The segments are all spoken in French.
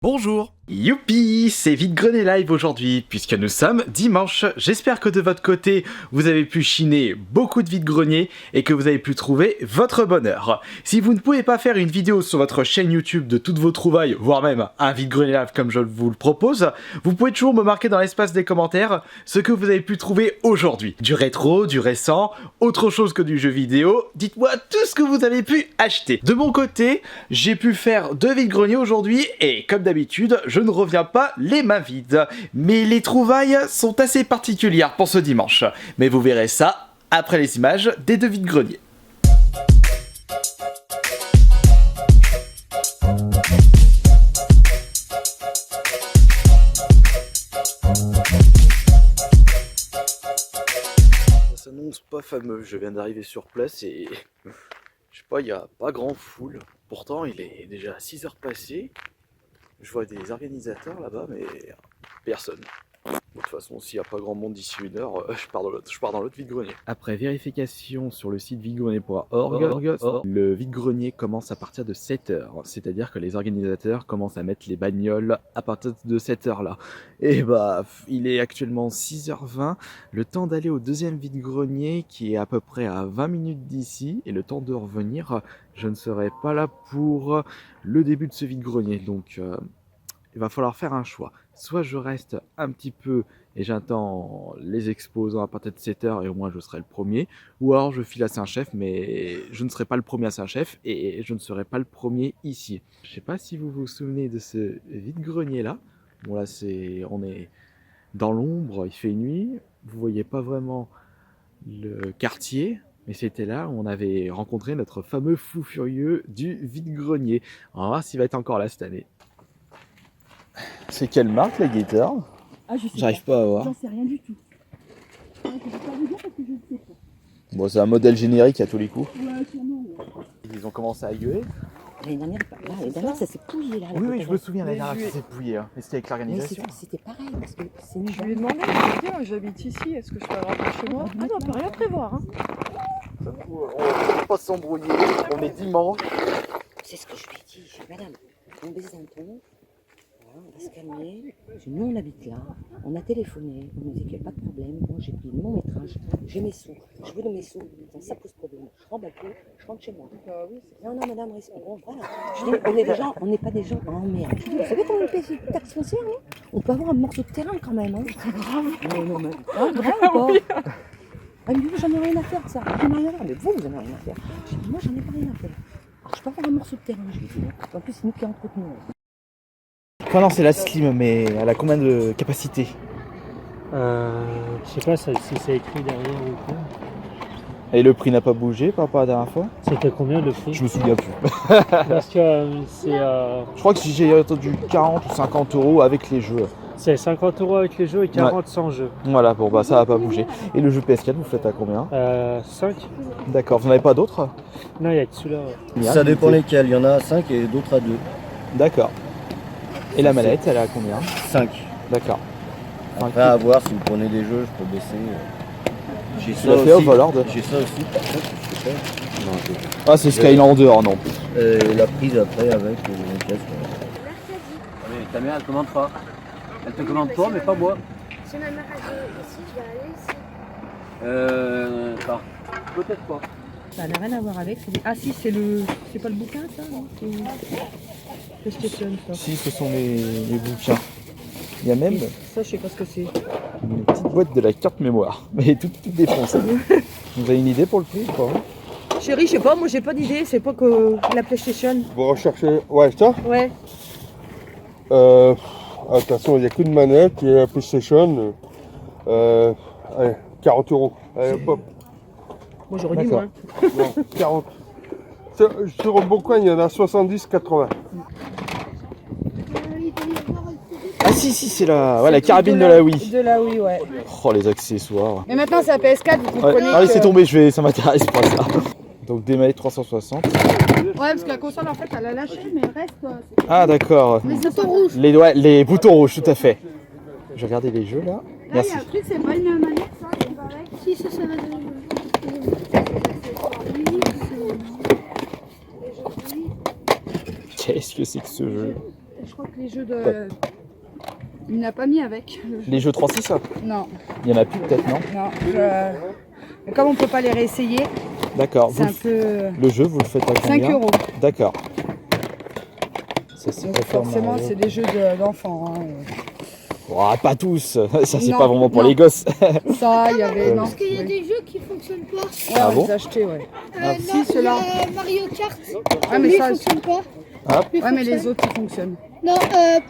Bonjour. Youpi, c'est Vide-Grenier Live aujourd'hui, puisque nous sommes dimanche. J'espère que de votre côté, vous avez pu chiner beaucoup de vide-grenier et que vous avez pu trouver votre bonheur. Si vous ne pouvez pas faire une vidéo sur votre chaîne YouTube de toutes vos trouvailles, voire même un Vide-Grenier Live comme je vous le propose, vous pouvez toujours me marquer dans l'espace des commentaires ce que vous avez pu trouver aujourd'hui. Du rétro, du récent, autre chose que du jeu vidéo, dites-moi tout ce que vous avez pu acheter. De mon côté, j'ai pu faire 2 vide-greniers aujourd'hui et comme d'habitude, je ne reviens pas les mains vides. Mais les trouvailles sont assez particulières pour ce dimanche. Mais vous verrez ça après les images des 2 vide-greniers. Ça s'annonce pas fameux. Je viens d'arriver sur place et je sais pas, il n'y a pas grand foule. Pourtant, il est déjà 6 heures passées. Je vois des organisateurs là-bas, mais personne. De toute façon, s'il n'y a pas grand monde d'ici 1 heure, je pars dans l'autre vide-grenier. Après vérification sur le site videgrenier.org, le vide-grenier commence à partir de 7 heures. C'est-à-dire que les organisateurs commencent à mettre les bagnoles à partir de cette heure-là. Et bah, il est actuellement 6h20. Le temps d'aller au deuxième vide-grenier qui est à peu près à 20 minutes d'ici. Et le temps de revenir, je ne serai pas là pour le début de ce vide-grenier. Donc, il va falloir faire un choix. Soit je reste un petit peu et j'attends les exposants à partir de 7h et au moins je serai le premier. Ou alors je file à Saint-Chef, mais je ne serai pas le premier à Saint-Chef et je ne serai pas le premier ici. Je sais pas si vous vous souvenez de ce vide-grenier là. Bon là on est dans l'ombre, il fait nuit. Vous voyez pas vraiment le quartier. Mais c'était là où on avait rencontré notre fameux fou furieux du vide-grenier. On va voir s'il va être encore là cette année. C'est quelle marque la guitare? Ah, je sais J'arrive pas à voir. J'en sais rien du tout. Je vais pas vous dire parce que je ne sais pas. Bon, c'est un modèle générique à tous les coups. Ouais, sûrement. Ouais. Ils ont commencé à gueuler. L'année dernière, ça s'est pouillé là. Oui, je me souviens l'année dernière que ça s'est pouillé. Hein. Mais c'était avec Mais l'organisation. c'était pareil parce que c'est une Je lui ai demandé, je lui ai dit, j'habite ici, est-ce que je peux rentrer chez moi? Ah non, on peut rien prévoir. Hein. On va pas s'embrouiller, on est dimanche. C'est ce que je lui ai dit. J'ai dit, madame, on baisse un ton. Voilà, on va se calmer. Nous, on habite là. On a téléphoné. On nous dit qu'il n'y a pas de problème. Moi, j'ai pris mon métrage. J'ai mes sous. Je veux de mes sous. Ça pose problème. Je remballe tout. Je rentre chez moi. Oui, Non, madame, respirons. Voilà. Je dis, on n'est pas des gens en merde. Je dis, vous savez comment on paye cette taxe foncière, hein? On peut avoir un morceau de terrain quand même. Hein? C'est grave. Non, mais. Ah, grave ou pas? Elle me dit, j'en ai rien à faire de ça. J'en ai rien à faire. Mais vous en avez rien à faire. J'ai dit, moi, j'en ai pas rien à faire. Alors, je peux avoir un morceau de terrain, je lui ai dit. En plus, c'est nous qui entretenons. Enfin non, c'est la Slim, mais elle a combien de capacité? Je sais pas si c'est écrit derrière ou quoi. Et le prix n'a pas bougé par rapport à la dernière fois? C'était combien le prix? Je me souviens plus. Parce que c'est Je crois que j'ai entendu 40 ou 50 € avec les jeux. 50 € avec les jeux et 40 sans jeu. Voilà, bon bah ça va pas bouger. Et le jeu PS4, vous faites à combien? 5? D'accord, vous n'avez pas d'autres? Non, il y a que celui-là. Ça dépend lesquels, il y en a 5 et d'autres à 2. D'accord. Et la manette, elle est à combien? 5. D'accord. Après à voir, si vous prenez des jeux, je peux baisser. J'ai Tu l'as fait au Overlord? J'ai ça aussi, par contre, je sais pas. Non, Ah, c'est Skylander, non. la prise après avec les casques. Mais ta mère elle commande pas. Elle te commande toi mais pas moi. Si ma mère est ici, je vais aller ici. Pas. Peut-être pas. Ça n'a rien à voir avec. Ah si, c'est pas le bouquin ça, non? PlayStation ça. Si, ce sont les bouquins. Il y a même Ça, je sais pas ce que c'est. une petite boîte de la carte mémoire, mais toute défoncée. Vous avez une idée pour le prix ou pas? Chérie, je sais pas, moi j'ai pas d'idée, c'est pas que la PlayStation. Vous recherchez. Ouais, ça Ouais. De toute façon, il n'y a qu'une manette et la PlayStation. Allez, 40 €. Allez, hop, Moi j'aurais dit D'accord. moins. non, 40. Sur le bon coin, il y en a 70-80. Ah si, c'est la carabine de la Wii. De la Wii, ouais. Oh, les accessoires. Mais maintenant c'est la PS4, vous Ouais. comprenez. Ah, laissez tomber, ça m'intéresse pas ça. Donc des manettes 360. Ouais, parce que la console en fait elle a lâché, mais elle reste. Ah d'accord. Les boutons rouges. Les boutons rouges, tout à fait. Je vais regarder les jeux là. Là, il Merci. y a un truc, c'est pas une manette, ça, c'est pareil. Si, ça va de Qu'est-ce que c'est que ce jeu? je crois que les jeux de... Il n'a pas mis avec. Les jeux 3-6, Non, il y en a plus peut-être, non? non. Mais comme on peut pas les réessayer, D'accord. c'est un peu... Le jeu, vous le faites à combien? 5 €. D'accord. Ça, c'est Donc pas fort, forcément, Mario. c'est des jeux d'enfants. Hein. Oh, pas tous. Ça, c'est Non, pas vraiment pour non. les gosses. Ça, il y avait... Non. Parce qu'il y a des jeux qui fonctionnent pas. Ouais, Ah on bon les a achetés, ouais. Non, si, ceux-là. il y a Mario Kart. Ah, mais Lui, ça, il fonctionne pas. Lui, ouais, mais fonctionne. les autres, ils fonctionnent. Non,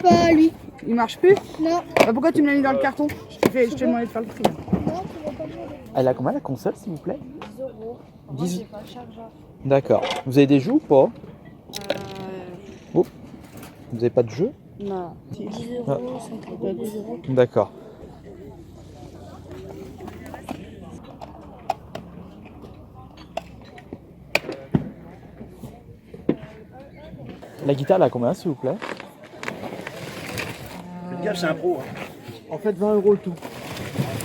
pas lui. Ils marchent plus? Non. Bah, pourquoi tu me l'as mis dans le carton? Je t'ai demandé de faire le tri. Non, tu vas pas jouer. Elle a combien la console, s'il vous plaît? 10 €. 10. J'ai pas le chargeur. D'accord. Vous avez des jeux ou pas? Vous avez pas de jeu? Non. 10 €, Ah. 5 €, 10 €. D'accord. La guitare, elle a combien, s'il vous plaît? Faites gaffe, c'est un pro. En fait, 20 € le tout.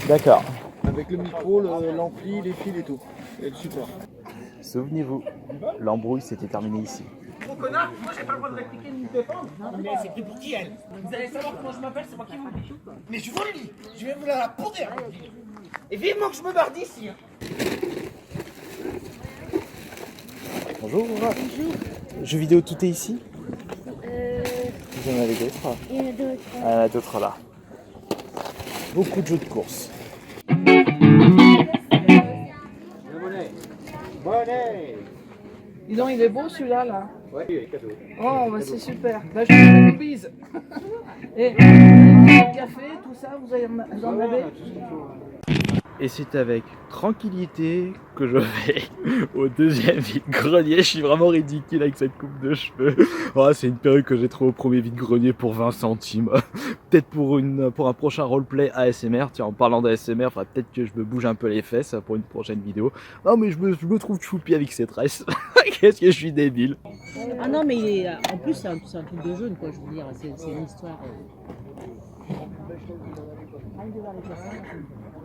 D'accord. Avec le micro, l'ampli, les fils et tout. Et le support. Souvenez-vous, l'embrouille s'était terminée ici. Gros connard, moi j'ai pas le droit de répliquer ni de défendre. Mais c'est pris pour qui elle? Vous allez savoir comment je m'appelle, c'est moi qui vous le dis. Mais je vous le dis, je vais vous la pondre. Et vivement que je me barre d'ici. Bonjour. Bonjour. Jeux vidéo, tout est ici? Vous en avez d'autres? Il y en a d'autres. Il y en a d'autres là. Beaucoup de jeux de course. Dis donc, il est beau celui-là, là. Ouais, il est cadeau. Oh, bah c'est super. Bah, je te fais des bises. Et le café, tout ça, vous en avez? Et c'est avec tranquillité que je vais au deuxième vide-grenier. Je suis vraiment ridicule avec cette coupe de cheveux. Oh, c'est une perruque que j'ai trouvée au premier vide-grenier pour 20 centimes. Peut-être pour un prochain roleplay ASMR. Tiens, en parlant d'ASMR, il faudrait peut-être que je me bouge un peu les fesses pour une prochaine vidéo. Non mais je me trouve choupi avec cette tresse. Qu'est-ce que je suis débile. Ah non, mais il est... en plus, c'est un truc de jeune, quoi, je veux dire. C'est une histoire.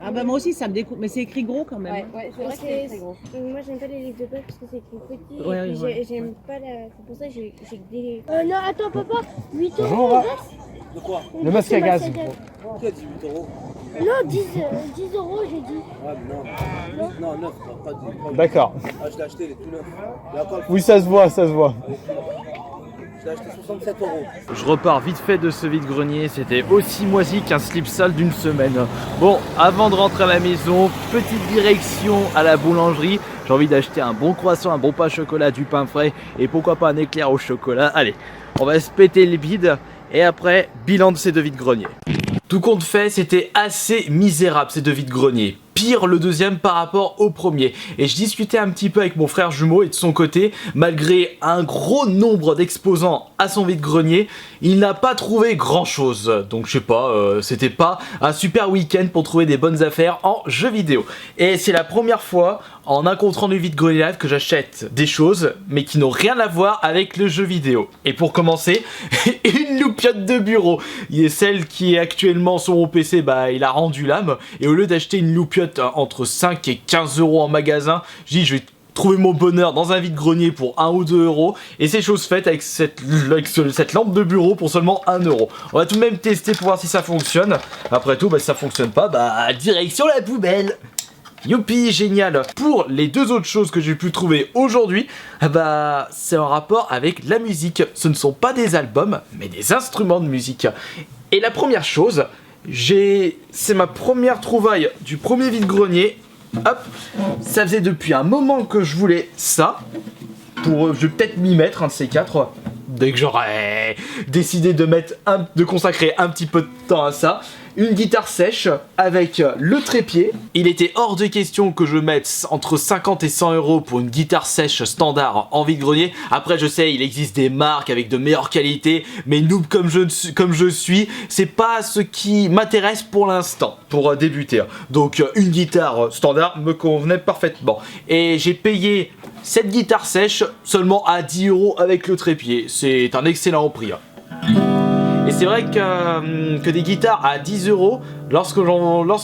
Ah bah moi aussi, ça me découpe. Mais c'est écrit gros quand même. Ouais, c'est vrai que c'est très gros. Moi, j'aime pas les livres de poche parce que c'est écrit petit. Ouais, et puis ouais. j'aime pas la. C'est pour ça que j'ai que des. Non, attends, papa, 8 €. Bonjour. De quoi? Le masque à gaz. Qui a dit 8 €? Non, 10 €, j'ai dit. Ouais, mais non. Non, 9, pas 10. D'accord. Ah, je l'ai acheté, il est tout neuf. Oui, ça se voit, ça se voit. Je l'ai acheté 67 €. Je repars vite fait de ce vide-grenier, c'était aussi moisi qu'un slip sale d'une semaine. Bon, avant de rentrer à la maison, petite direction à la boulangerie. J'ai envie d'acheter un bon croissant, un bon pain au chocolat, du pain frais et pourquoi pas un éclair au chocolat. Allez, on va se péter le bide et après, bilan de ces deux vide-greniers. Tout compte fait, c'était assez misérable ces deux vide-greniers. Pire le deuxième par rapport au premier. Et je discutais un petit peu avec mon frère jumeau et de son côté, malgré un gros nombre d'exposants à son vide-grenier, il n'a pas trouvé grand chose. Donc je sais pas, c'était pas un super week-end pour trouver des bonnes affaires en jeux vidéo. Et c'est la première fois en un compte rendu vide-grenier live que j'achète des choses mais qui n'ont rien à voir avec le jeu vidéo. Et pour commencer, une loupiote de bureau. Il est celle qui est actuellement sur mon PC, bah il a rendu l'âme. Et au lieu d'acheter une loupiote entre 5 et 15 € en magasin, je dis je vais trouver mon bonheur dans un vide-grenier pour 1 ou 2 €. Et c'est chose faite avec cette lampe de bureau pour seulement 1 €. On va tout de même tester pour voir si ça fonctionne. Après tout, bah si ça fonctionne pas, bah direction la poubelle. Youpi, génial. Pour les deux autres choses que j'ai pu trouver aujourd'hui, bah c'est en rapport avec la musique. Ce ne sont pas des albums, mais des instruments de musique. Et la première chose, c'est ma première trouvaille du premier vide-grenier. Hop, ça faisait depuis un moment que je voulais ça. Je vais peut-être m'y mettre, un de ces quatre. Dès que j'aurais décidé de consacrer un petit peu de temps à ça. Une guitare sèche avec le trépied. Il était hors de question que je mette entre 50 et 100 € pour une guitare sèche standard en vide-grenier. Après je sais, il existe des marques avec de meilleures qualités, mais noob comme je suis, c'est pas ce qui m'intéresse pour l'instant, pour débuter. Donc une guitare standard me convenait parfaitement. Et j'ai payé cette guitare sèche seulement à 10 € avec le trépied. C'est un excellent prix. Et c'est vrai que des guitares à 10 €, lorsque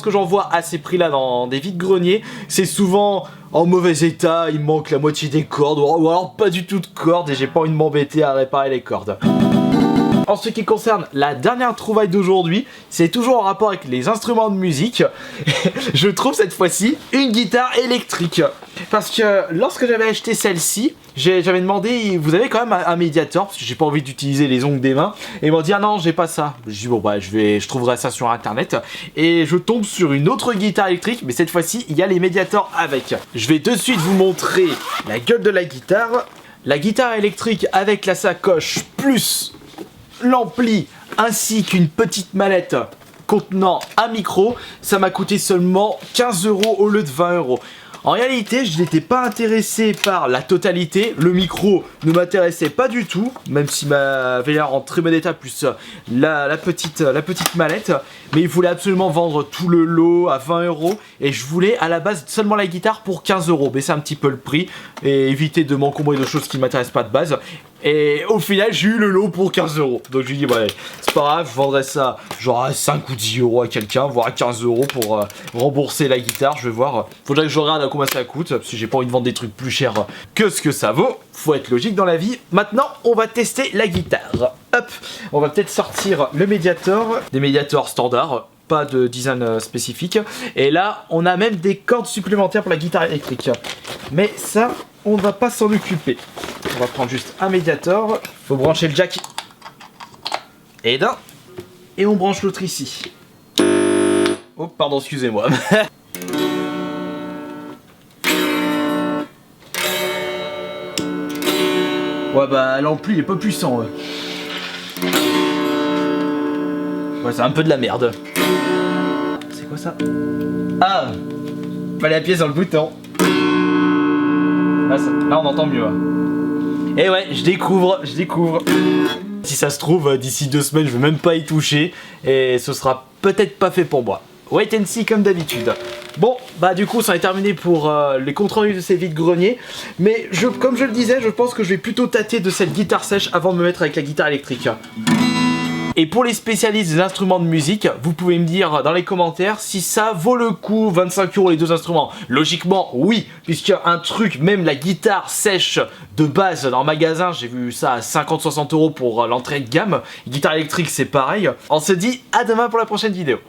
j'en vois à ces prix-là dans des vides-greniers, c'est souvent en mauvais état, il manque la moitié des cordes, ou alors pas du tout de cordes, et j'ai pas envie de m'embêter à réparer les cordes. en ce qui concerne la dernière trouvaille d'aujourd'hui, c'est toujours en rapport avec les instruments de musique. Je trouve cette fois-ci une guitare électrique. Parce que lorsque j'avais acheté celle-ci, j'avais demandé, vous avez quand même un médiator, parce que j'ai pas envie d'utiliser les ongles des mains. Et ils m'ont dit, ah non, j'ai pas ça. Je dis, bon bah je trouverai ça sur internet. Et je tombe sur une autre guitare électrique, mais cette fois-ci, il y a les médiators avec. Je vais de suite vous montrer la gueule de la guitare. La guitare électrique avec la sacoche, plus l'ampli, ainsi qu'une petite mallette contenant un micro, ça m'a coûté seulement 15 € au lieu de 20 €. En réalité, je n'étais pas intéressé par la totalité, le micro ne m'intéressait pas du tout, même s'il m'avait l'air en très bon état, plus la petite mallette, mais il voulait absolument vendre tout le lot à 20 € et je voulais à la base seulement la guitare pour 15 €, baisser un petit peu le prix et éviter de m'encombrer de choses qui ne m'intéressent pas de base. Et au final, j'ai eu le lot pour 15 €. Donc je lui ai dit, ouais, c'est pas grave, je vendrai ça genre à 5 ou 10 € à quelqu'un, voire à 15 € pour rembourser la guitare. Je vais voir. Faudrait que je regarde à combien ça coûte, parce que j'ai pas envie de vendre des trucs plus chers que ce que ça vaut. Faut être logique dans la vie. Maintenant, on va tester la guitare. Hop, on va peut-être sortir le médiator, des médiators standards. Pas de design spécifique. Et là, on a même des cordes supplémentaires pour la guitare électrique. Mais ça, on va pas s'en occuper. On va prendre juste un médiator. Faut brancher le jack. Et d'un. Et on branche l'autre ici. Oh, pardon, excusez-moi. Ouais, bah, l'ampli est pas puissant. Ouais, c'est un peu de la merde. C'est quoi ça? Ah! Fallait appuyer sur le bouton. Là on entend mieux. Et ouais, je découvre. Si ça se trouve, d'ici 2 semaines, je vais même pas y toucher. Et ce sera peut-être pas fait pour moi. Wait and see comme d'habitude. Bon, bah du coup, ça est terminé pour les comptes rendus de ces vides-greniers. Mais comme je le disais, je pense que je vais plutôt tâter de cette guitare sèche avant de me mettre avec la guitare électrique. Et pour les spécialistes des instruments de musique, vous pouvez me dire dans les commentaires si ça vaut le coup, 25 € les 2 instruments. Logiquement, oui, puisque un truc, même la guitare sèche de base dans le magasin, j'ai vu ça à 50-60 € pour l'entrée de gamme. Guitare électrique, c'est pareil. On se dit à demain pour la prochaine vidéo.